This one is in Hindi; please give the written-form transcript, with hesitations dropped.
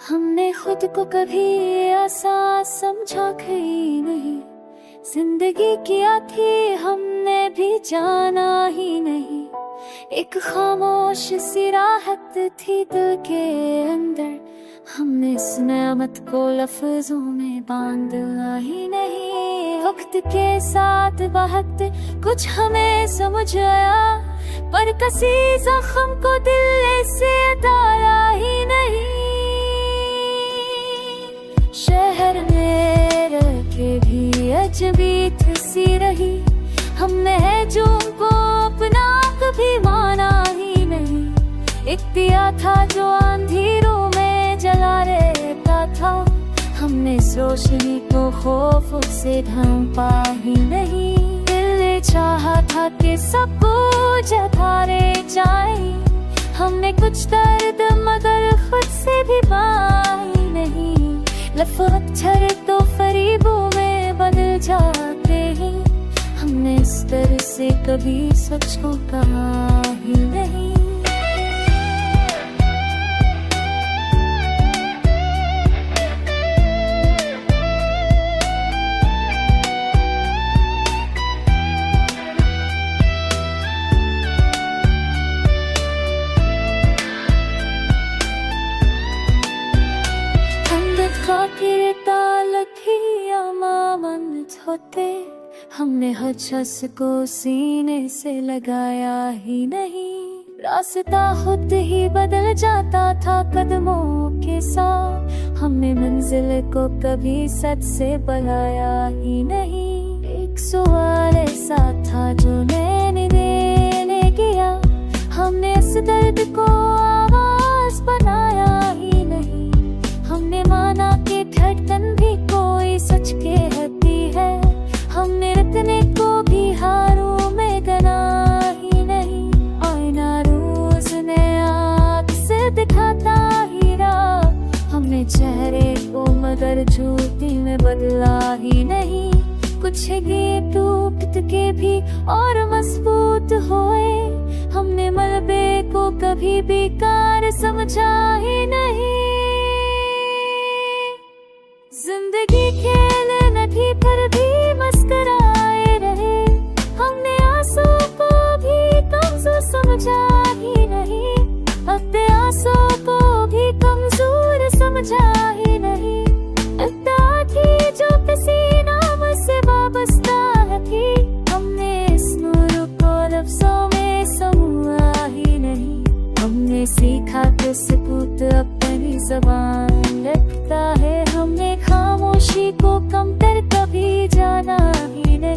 हमने खुद को कभी ऐसा समझा ही नहीं, जिंदगी क्या थी हमने भी जाना ही नहीं। एक खामोश सी राहत थी दिल के अंदर, हमने इस नेमत को लफ्जों में बांधा ही नहीं। वक्त के साथ बहुत कुछ हमें समझ आया, पर किसी जख्म को दिल से हटाया ही नहीं। शहर में रह के भी अजबीत सी रही, हमने है जो को अपना कभी माना ही नहीं। एक दिया था जो अंधेरों में जला रहता था, हमने इस रोशनी को खौफ से ढांपा ही नहीं। दिल ने चाहा था कि सब कुछ हारे जाए, हमने कुछ दर्द मगर खुद से भी पाई नहीं। लफ्ज़ अक्सर तो फरीबों में बदल जाते हैं, हमने इस तरह से कभी सच को कहा ही नहीं। खातिर तालखिया मामंद होते, हमने हर शख्स को सीने से लगाया ही नहीं। रास्ता खुद ही बदल जाता था कदमों के साथ, हमने मंजिल को कभी सच से बुलाया ही नहीं। एक सवाल ऐसा था जो मैंने देने गया, हमने इस दर्द को आवाज बनाया ही नहीं। हमने माना कि धड़कन भी कोई सच कहती है, हमने रखने को भी हारों में गना ही नहीं। आईना रोज नया अक्स दिखाता ही रहा, हमने चेहरे को मगर झूठी में बदला ही नहीं। कुछ गीत टूट के भी और मजबूत होए, हमने मलबे को कभी बेकार समझा ही नहीं। जिंदगी खेल न थी पर भी मुस्कुराए रहे, हमने आंसू को भी कमजोर समझा ही नहीं। अपने आंसू को भी कमजोर समझा ही नहीं। इतना थी जो किसी नाम से वाबस्ता थी, हमने इस नूर को लफ्जों में समूहा ही नहीं। हमने सीखा कि सुकूत अपनी ज़बान रखता है, हमने खामोशी को कमतर कभी जाना ही नहीं।